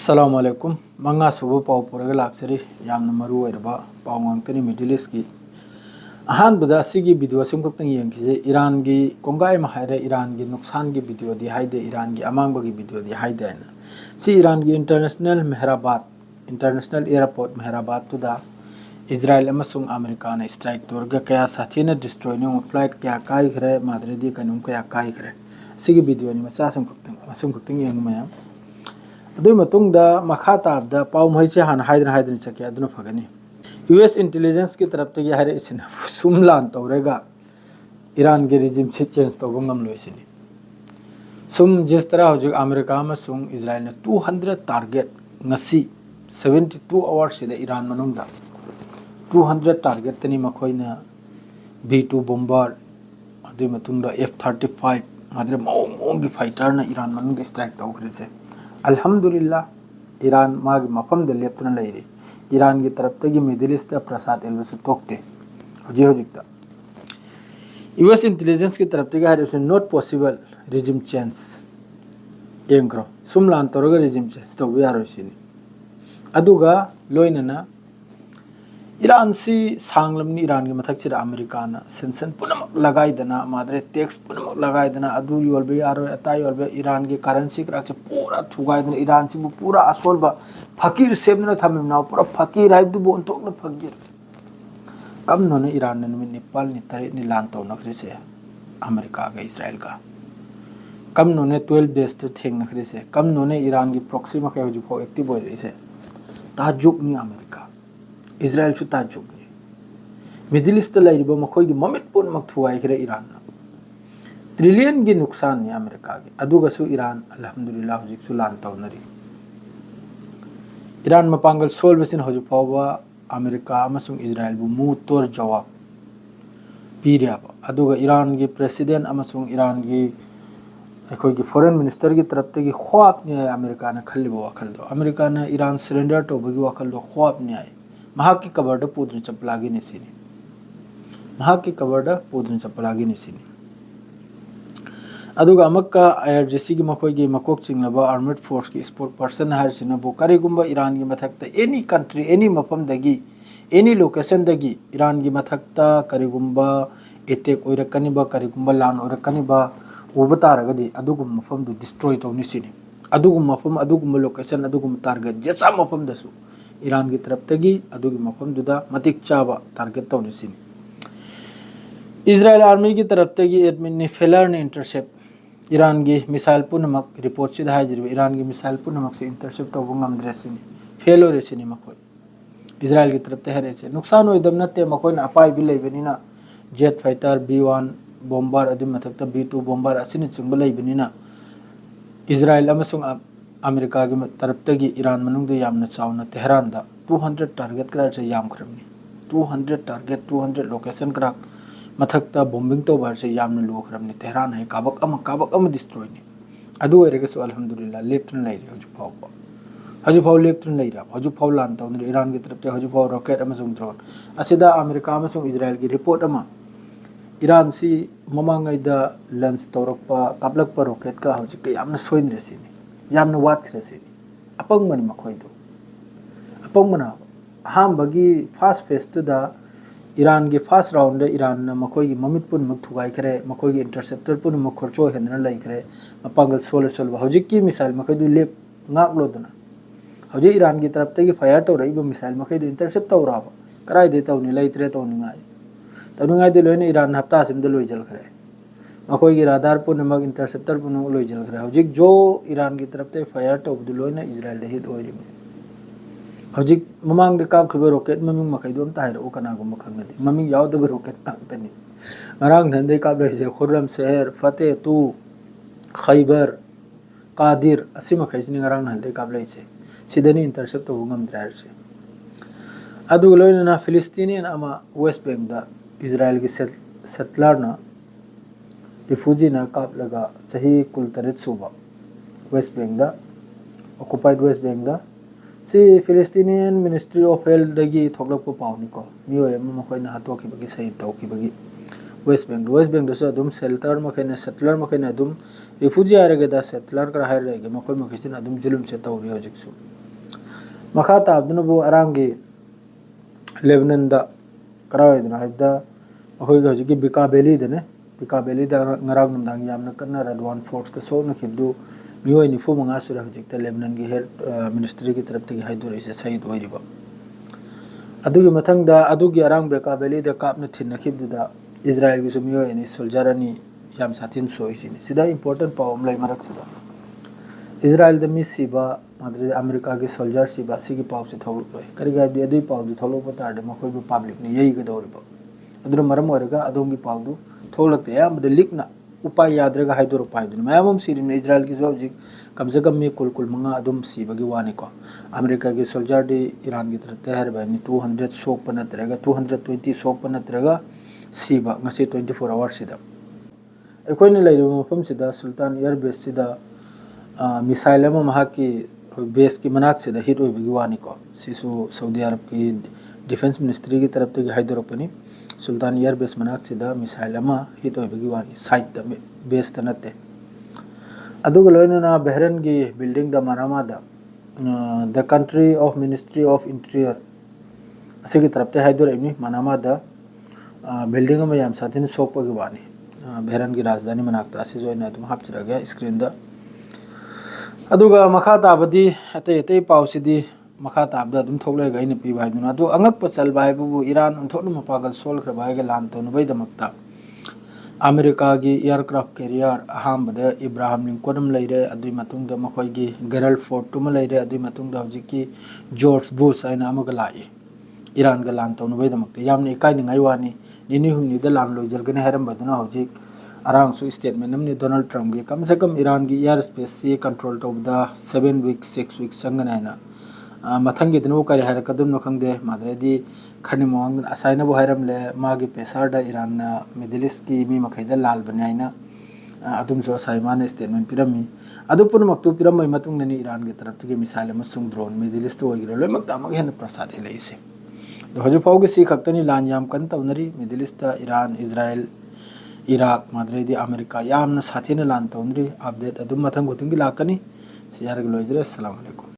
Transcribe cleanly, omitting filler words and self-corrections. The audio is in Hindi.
अस्सलामुअलैकुम मंगा सुबह पाव पुरग लाक्चरी यामना मरु ओइरबा पाव ngangtani Middle East की अहान बदा सिगी वीडियो सिम कक्तंग यंगिजे ईरान की कोंगाई मा हायरे ईरान की नुकसान की वीडियो दी हाइदे ईरान की अमांग की वीडियो दी हाइदे ना सी ईरान की international Mehrabad international airport Mehrabad तुदा इजराइल अमसुंग अमेरिका ने स्ट्राइक तोरगा कया साथीना डिस्ट्रॉय नो फ्लाइट कया काई खरे मादरेदी कनुम कया काई खरे सिगी वीडियो नि मचा सम कक्तंग यंग मया अदुई मतुंगदा मखा ताबदा पाव मैसे हान हाइदन चके अदुना फगनी यूएस इंटेलिजेंस की तरफ तगी हारे इसिन सुमलान तौरेगा ईरान के रिजिम से चेंज तौबो ngam सुम जिस तरह हो अमेरिका में सुंग इजराइल ने 200 टारगेट ngasi 72 आवर्स से ईरान मनुंगदा 200 टारगेट तनी मखोइना B2 बॉम्बर अदुई मतुंगदा F-35 मादरे मौंग की फाइटर ना ईरान मनुंग स्ट्राइक तौखरिसे अल्हम्दुलिल्लाह ईरान मागी मफम दे लेप्तना लेरी ईरान की तरफ तगी मिडिल ईस्ट प्रसाद एलबस तोकते होजिकता यूएस इंटेलिजेंस की तरफ तगी हारे नॉट पॉसिबल रिजिम चेंज एंग्रो सुमलान तोरगा रिजिम चेंज तो यारोसिनी अदुगा लोइनना ईरान सी सांगलमनी ईरान की मथक से अमेरिका ना सेंसन पुनमक लगाइदना मादरे टैक्स पुनमक लगाइदना अदु योलबे यारो अताई योलबे ईरान की करेंसी क्राक पूरा थुगाइदना ईरान से पूरा असोलबा फकीर सेबना थमिना पूरा फकीर हाइबदु बोंतोकना फकीर कम नोने ईरान ने नेपाल नि तरे नि लान तो नखरिसे अमेरिका का इजराइल का कम नोने 12 डेज तो थेंग नखरिसे कम नोने ईरान की प्रॉक्सी मके होजुफो एक्टिव हो रहिसे ताजुक नि अमेरिका इजराइल सु ताजुक नि मिडिल ईस्ट लाइबो मखोई की ममित पुन मक थुवाई खरे ईरान ट्रिलियन की नुकसान नि अमेरिका की अदुगसु ईरान अल्हम्दुलिल्लाह हुजिक सु लान तौनरी ईरान मपांगल सोल बसिन होजु फावबा अमेरिका अमसुंग इजराइल बु मुतोर जवाब पीरियाबा अदुगा ईरान की प्रेसिडेंट अमसुंग ईरान की अखोई की फॉरेन मिनिस्टर की तरफ तगी ख्वाब नि आय अमेरिका ने खल्लिबो वखल दो अमेरिका ने ईरान सरेंडर तो बगी वखल दो ख्वाब नि आय महाकी कबरड पुद्र चपलागी निसिनी महाकी कबरड पुद्र चपलागी निसिनी अदुगा अमक्का आईआरजीसी की मखोई की मकोक चिंगलबा आर्मड फोर्स की स्पोर्ट पर्सन हारसिना बो करिगुंबा ईरान की मथकता एनी कंट्री एनी मफम दगी एनी लोकेशन दगी ईरान की मथकता करिगुंबा एटेक ओइरकनिबा करिगुंबा लान ओइरकनिबा उबा तारगदी अदुगुम मफम दु डिस्ट्रॉय तौनिसिनी अदुगुम मफम अदुगुम लोकेशन अदुगुम टारगेट जैसा मफम दसु ईरान की तरफ तगी अदुगी मफम दुदा मतिक चाबा टारगेट तौनिसिनी इजराइल आर्मी की तरफ तगी एडमिन ने फेलर ने इंटरसेप्ट ईरान की मिसाइल पुनमक रिपोर्ट से हाजिर ईरान की मिसाइल पुनमक से इंटरसेप्ट तौबो ngam फेल हो रेसिनी मखोई इजराइल की तरफ तहरे से नुकसान होइदम नते मखोई अपाई भी लेबनिना जेट फाइटर B1 बॉम्बर अदि मथकता B2 बॉम्बर असिनि चिंब लेबनिना इजराइल अमसुंग अमेरिका की तरफ तगी ईरान मनुंग दे यामना चावना तेहरान दा 200 टारगेट करा से याम खरमनी 200 टारगेट 200 लोकेशन करा मथकता बॉम्बिंग तो बार से यामना लो खरमनी तेहरान है काबक अम डिस्ट्रॉय नि अदु ओइरेगसु अल्हम्दुलिल्लाह लेफ्टन लाइरे हजु फाव लेफ्टन लाइरा हजु फाव लान तौन ईरान की तरफ ते हजु फाव रॉकेट अमसुंग ड्रोन असिदा अमेरिका अमसुंग इजराइल की रिपोर्ट अमा ईरान सी ममांगैदा लंच तौरकपा कापलकपा रॉकेट का हजु के यामना सोइन रेसिनी यामना वात खरेसिनी अपंगमन मखोइदो अपंगमना हाम बगी फास्ट फेस तुदा ईरान की फास्ट राउंड ईरान मखोई की ममित पुन मक थुगाई खरे मखोई की इंटरसेप्टर पुन मक खर्चो हेनना लाई खरे मपांगल सोल हजिक की मिसाइल मखैदु लेप ngakloदना हजे ईरान की तरफ तगी फायर तो रही मिसाइल मखैदु इंटरसेप्ट तौराबा कराई दे तौनी लैत्रे तौनिंगाई दे लोइने ईरान हफ्ता सिमदे लोइजल खरे मखोई की राडार पुन मक इंटरसेप्टर पुन लोइजल खरे हजिक जो ईरान की तरफ ते फायर तो लोइने इजराइल दे हिट ओइरिम हजिक ममांग दे काब खबे रॉकेट ममिंग मखैदु अम ताहिर ओ कनागुम मखंगदि ममिंग यावदब रॉकेट तांतनी ngaraang धंदे काब लेसे खुर्रम शहर फतेह तू खैबर कादिर असी मखैसनी ngaraang धंदे काब लेसे सिदनी इंटरसेप्ट तो ngam द्रायर से अदु लोइने ना फिलिस्तीनियन अमा वेस्ट बैंक दा इजराइल की सेटलर ना रिफ्यूजी ना काब लगा सही कुल तरत सुबा वेस्ट बैंक दा ऑक्युपाइड वेस्ट बैंक दा सी फिलिस्तीनियन मिनिस्ट्री ऑफ हेल्थ दगी थोकलक पावनी को मियो मखोइना हातोकी बगी सही तौकी बगी वेस्ट बैंक दसु अदुम शेल्टर मखैना सेटलर मखैना अदुम रिफ्यूजी आरगे दा सेटलर कर हायर रेगे मखोइ मखैसिन अदुम जुलुम से तौरी हजिकसु मखा ताबदुनबु अरांगी लेबनान दा करावैदना हाइदा अखोइगा हजिकी बिका बेली दने बिका बेली दा ngaraw namdang yamna kanna radwan force ka so na khibdu मियोय निफु मंगा सुरा हजिकता लेबनान की हेड मिनिस्ट्री की तरफ तक हाइदोर इसे सही होइरिबा अदुगी मथंगदा अदुगी अरांग बेका बेली दा कापना थिन खिबदुदा इजराइल की मियोय नि सोल्जर अनि याम साथिन सोइसिनि सिदा इंपोर्टेंट पावम लाई मरक सिदा इजराइल द मिसिबा मादरे अमेरिका के सोल्जर सिबा सिगी पाव से थौलुय करिगा बि अदुई पाव दु थौलु पतार द मखोय पब्लिक नि येई गदौरिबा अदुर मरम ओरगा अदोंगी पाव दु थौलक या मद लिकना उपाय याद्रगा हाइदोर उपाय दुन मयामम सिरिम इजराइल की जोजिक कम से कम में कुल मंगा अदुम सिबगी वानी को अमेरिका के सोल्जर दे ईरान की तरफ तहर बानी 200 सोक पनतरेगा 220 सोक पनतरेगा सिबा ngasi 24 hours सिदा अखोइने लेरो मफम सिदा सुल्तान एयर बेस सिदा मिसाइल अमा महाकी बेस की मनाक सिदा हिट ओइबगी वानी को सिसु सऊदी अरब की डिफेंस मिनिस्ट्री की तरफ तक हाइदोर पनी सुल्तान एयर बेस मनाक सिदा मिसाइल अमा हिट ओइबगी वानी साइट द बेस तनते अदुग लोइना बहरन की building the Manama the country of ministry of interior असे की तरफ ते हाइदोर इबनी मनामा द बिल्डिंग में याम साथिन सोपगी वानी बहरन की राजधानी मनाकता असे जोइना तुम हापचरा गया स्क्रीन द अदुगा मखा ताबदी अते अते पावसिदी मखा ताबदा दुम थोगले गइने पि भाइदुना दु अंगक पचल भाइबु ईरान उन्थोनु मपागल सोल खर भाइगे लान तोनु बैदमक्ता अमेरिका की एयरक्राफ्ट कैरियर अहमद इब्राहिम लिंकन लेरे अदुई मतुंग द मखोइगी गेरल्ड फोर्ट तुम लेरे अदुई मतुंग द हजिकी जॉर्ज बुश आइना अमग लाई ईरान ग लान तोनु बैदमक्ता यामने इकाइ निंगाइ वानी दिनी हुमनी द लान लोइजलगने हेरम बदुना हजिक अरांग सु स्टेटमेंट हमने डोनाल्ड ट्रम्प की कम से कम ईरान की एयर स्पेस से कंट्रोल तौबदा 7 वीक्स 6 वीक्स संगनाइना मथंगी दनो करे हर कदम नो खंगदे माद्रेदी खनि मोंग असाइना बो हरम ले मागी पेसार दा ईरान ना मिडिल ईस्ट की मी मखैदा लाल बनाइना अदुम सो साइमान स्टेटमेंट पिरमी अदु पुन मक्तु पिरम मै मतुंग ननी ईरान की तरफ के मिसाइल अमसुंग ड्रोन मिडिल ईस्ट ओगिरो ले मक्ता मग हेन प्रसाद लेइसे दो हजु फाउगे सी खक्तनी लान याम कन तौनरी middle east Iran Israel Iraq माद्रेदी अमेरिका यामना साथीना लान तौनरी अपडेट अदुम मथंग गुतुंगी लाकनी सियार गलोइजरे अस्सलाम वालेकुम।